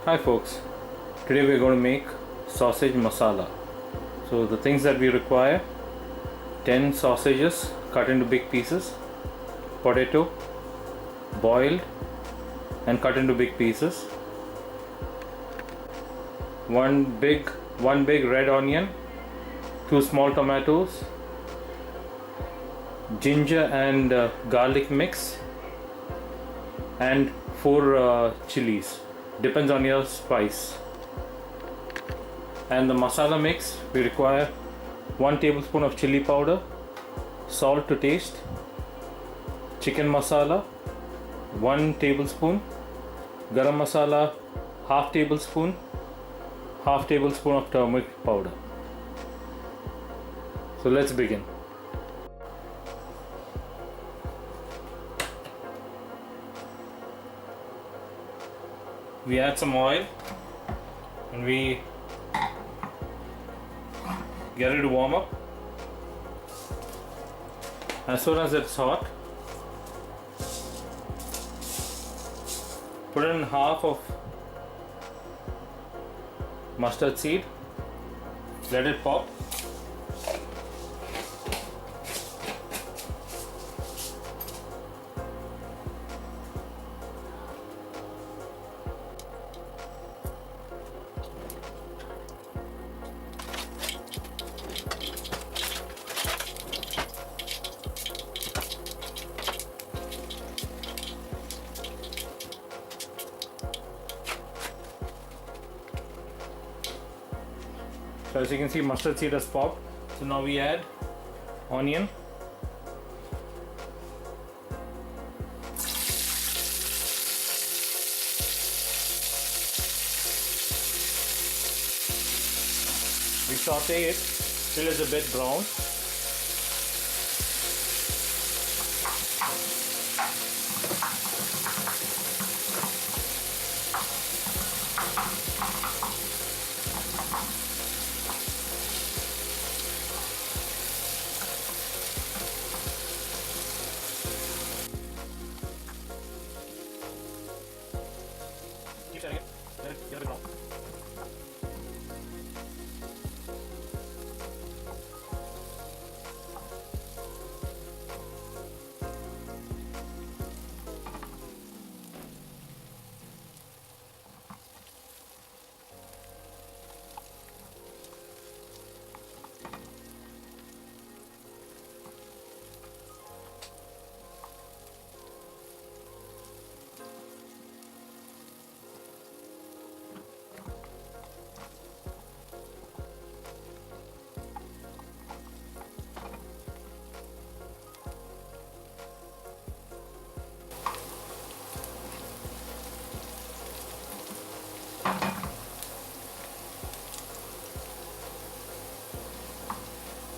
Hi folks, today we are going to make sausage masala. So the things that we require: 10 sausages cut into big pieces, potato boiled and cut into big pieces, one big red onion, 2 small tomatoes, ginger and garlic mix, and 4 chilies. Depends on your spice. And the masala mix, we require 1 tablespoon of chili powder, salt to taste, chicken masala 1 tablespoon, garam masala half tablespoon of turmeric powder. So let's begin. We add some oil and we get it to warm up. As soon as it's hot, put in half of mustard seed, let it pop. So as you can see, mustard seed has popped. So now we add onion, we saute it till it's a bit brown. Get it brown.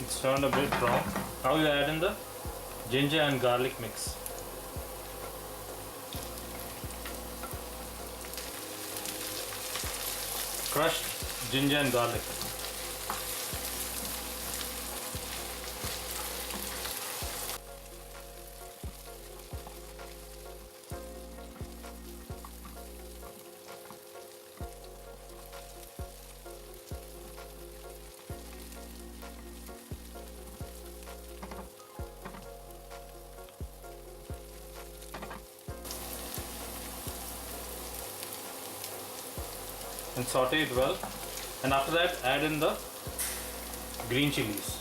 It's turned a bit brown. Now you add in the ginger and garlic mix. Crushed ginger and garlic. And saute it well, and after that add in the green chilies.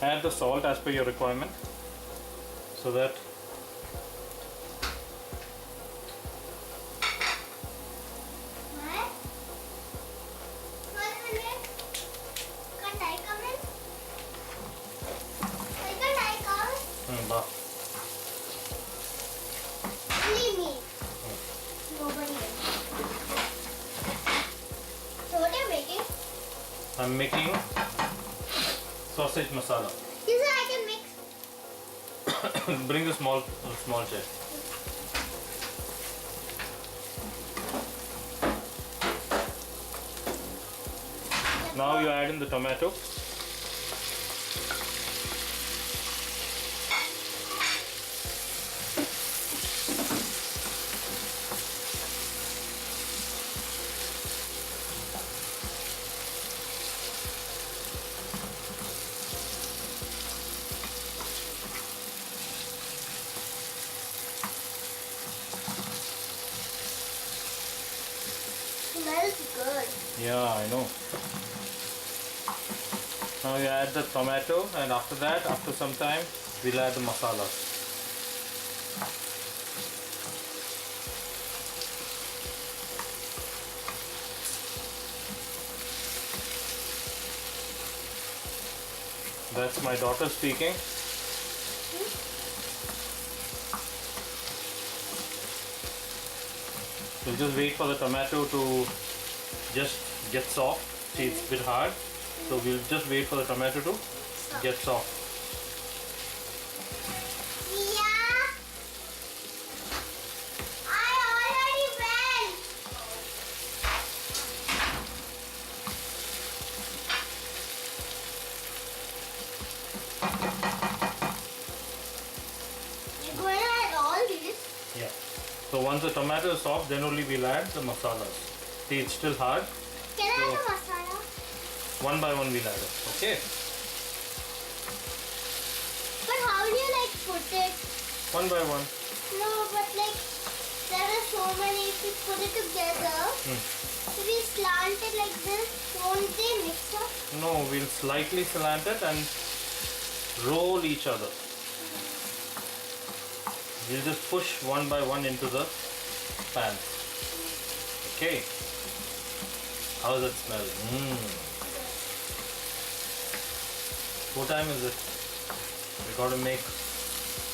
Add the salt as per your requirement so that I'm making sausage masala. You said I can mix. Bring the small chair. Now you add in the tomato. Smells good. Yeah, I know. Now you add the tomato, and after that, after some time, we'll add the masala. That's my daughter speaking. We'll just wait for the tomato to just get soft. See, it's a bit hard. So we'll just wait for the tomato to get soft. Yeah. I already went. You're going to add all these? Yeah. So once the tomato is soft, then only we'll add the masalas. See, it's still hard. Can I add the masala? One by one we'll add it. Okay. But how do you like put it? One by one. No, but like there are so many. If you put it together, if we slant it like this, won't they mix up? No, we'll slightly slant it and roll each other. We'll just push one by one into the pan. Okay. How does it smell? What time is it? We got to make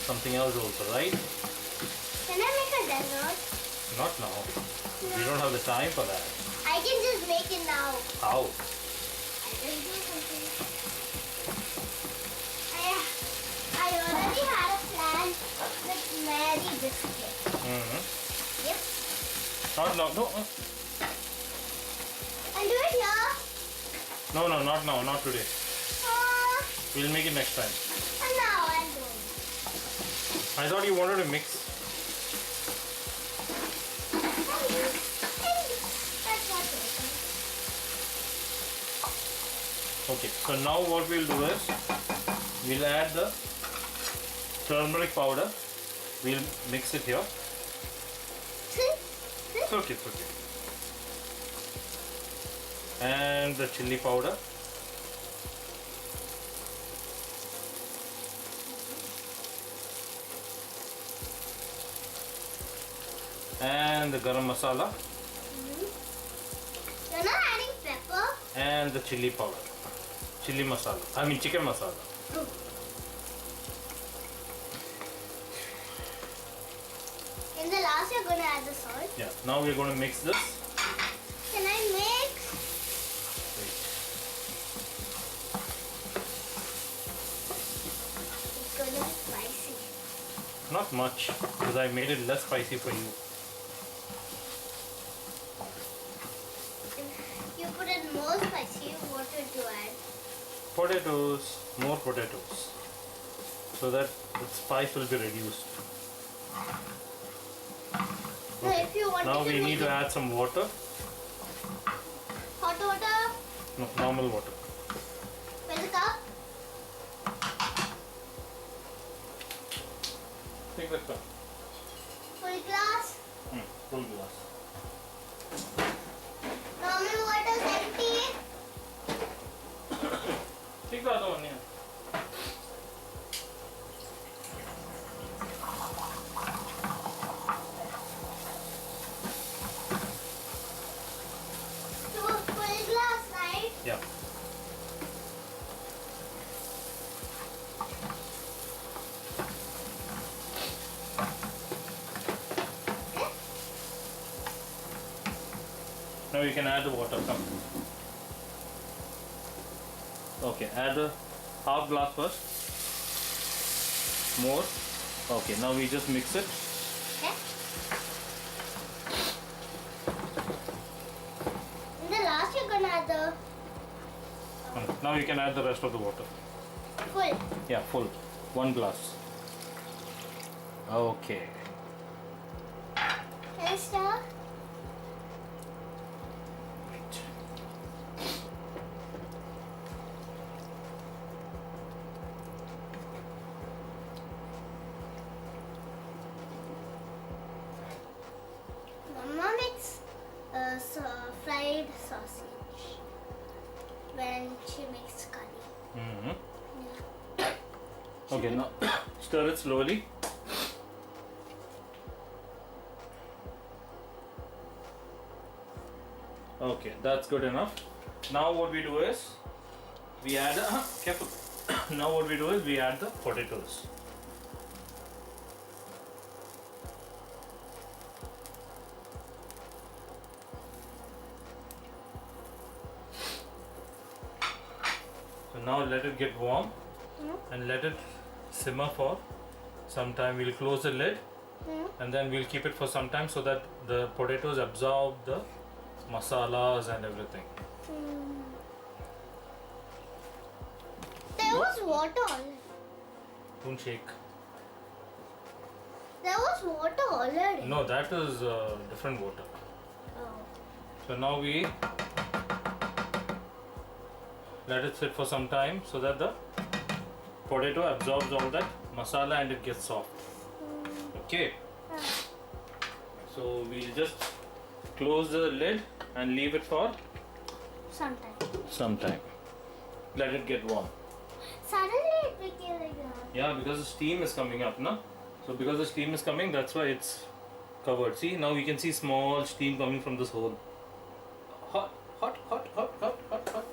something else also, right? Can I make a dessert? Not now. We don't have the time for that. I can just make it now. How? I will do something. I already had a plan with Mary biscuit. Yep. Not now. No. I'll do it here. No, not now. Not today. We'll make it next time. And now I'm doing it. I thought you wanted to mix. That's not it. Okay, so now what we'll do is we'll add the turmeric powder. We'll mix it here. It's okay, it's okay. And the chili powder. And the garam masala. You're not adding pepper? And the chili powder. Chili masala. I mean chicken masala. In the last you're going to add the salt. Yeah. Now we're going to mix this. Can I mix? Wait. It's going to be spicy. Not much, because I made it less spicy for you. If you put it more spicy, what would you add? Potatoes, more potatoes, so that the spice will be reduced. No, if you want Now to we make need to add some water. hot water, No, normal water. where's the cup? Take that cup. Full glass. Full glass. Normal water is empty. Take the other one, yeah. So full glass, right? Yeah. Now you can add the water. Come. Okay, add a half glass first. More. Okay, now we just mix it. Okay. In the last, you're gonna add the Now you can add the rest of the water. full. Yeah, full. 1 glass. Okay. Can I start? Mama makes fried sausage when she makes curry. Mm-hmm. Yeah. Okay, now stir it slowly. Okay, that's good enough. Now what we do is we add careful. Now what we do is we add the potatoes. So now let it get warm and let it simmer for some time. We'll close the lid and then we'll keep it for some time so that the potatoes absorb the masalas and everything. There was water already. Don't shake. There was water already. No, that is different water. Oh. So now we let it sit for some time so that the potato absorbs all that masala and it gets soft. Okay. So we'll just close the lid and leave it for Sometimes. some time. Let it get warm. Suddenly it became like that. Yeah, because the steam is coming up, no? So because the steam is coming, that's why it's covered. See, now you can see small steam coming from this hole. Hot, hot, hot, hot, hot, hot, hot, hot.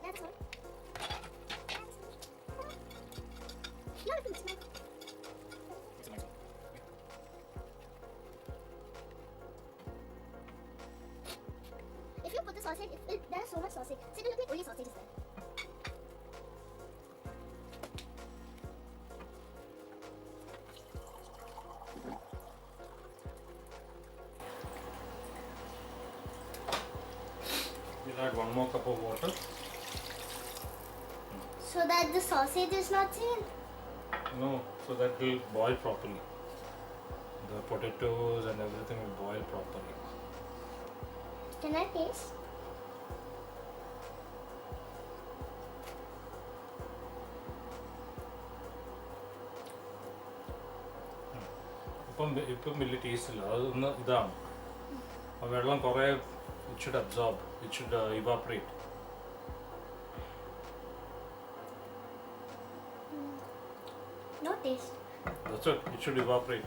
That's all. No, it's not. If you put the sausage, there's so much sausage. See, it looks like only sausage is there. We'll add 1 more cup of water. So that the sausage is not seen. No, so that it will boil properly. The potatoes and everything will boil properly. Can I taste? ഇപ്പം വലിയ taste ഇല്ല അതൊന്ന് ഇതാണ് ആ വെള്ളം കുറേ it should absorb, it should evaporate. No taste. That's it should evaporate.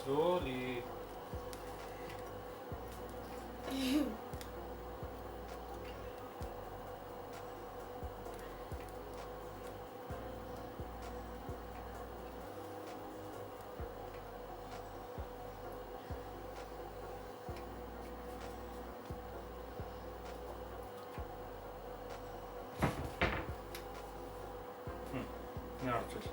Slowly. Yeah, just.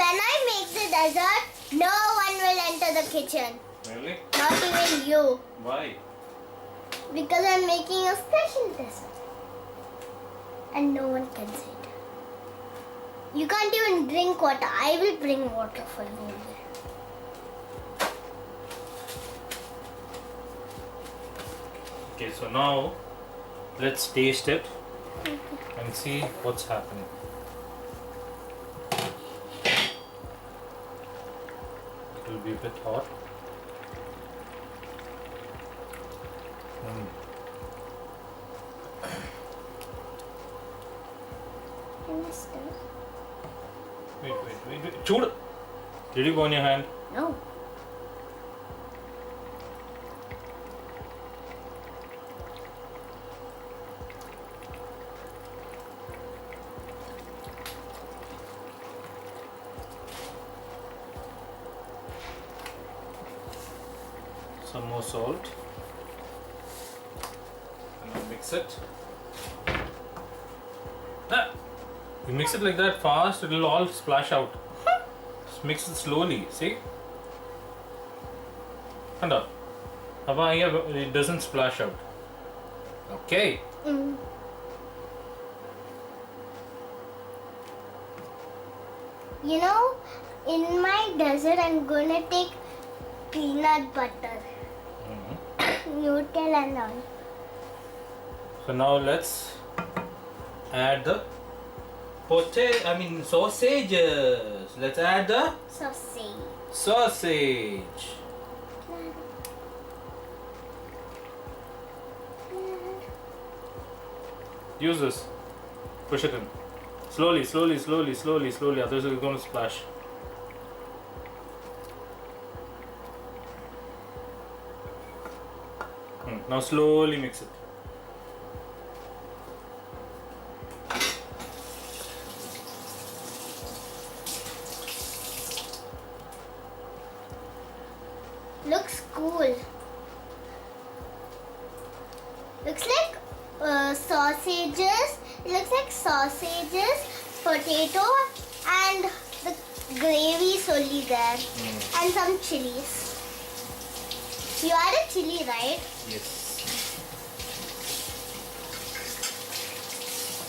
when I make the dessert, no one will enter the kitchen. Really? Not even you. Why? Because I'm making a special dessert. And no one can see it. You can't even drink water. I will bring water for you. Okay, so now let's taste it and see what's happening. It will be a bit hot. Can I stir? Wait. Chood! Did you go on your hand? No. Some more salt. And I'll mix it. Ah! You mix it like that fast, it will all splash out. Just mix it slowly, see? And up. It doesn't splash out. Okay. Mm. You know, in my dessert, I'm gonna take peanut butter, Nutella and all. So now let's add the sausages. Let's add the sausage. Use this. Push it in. Slowly, otherwise it's going to splash. Now slowly mix it. Looks cool. Looks like sausages. It looks like sausages, potato, and the gravy is only there, and some chilies. You added chili, right? Yes.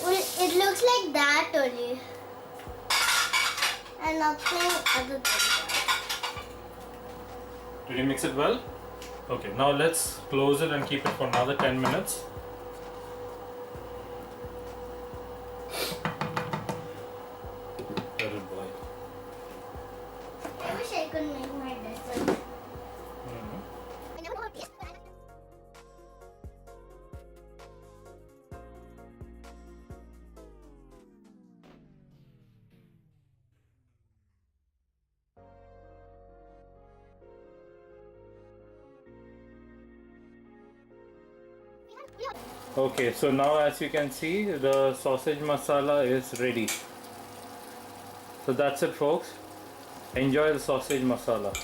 Well, it looks like that only, and nothing other than that. Did you mix it well? Okay, now let's close it and keep it for another 10 minutes. Let it boil. I wish I could make my dessert. Okay, so now as you can see, the sausage masala is ready. So that's it, folks. Enjoy the sausage masala.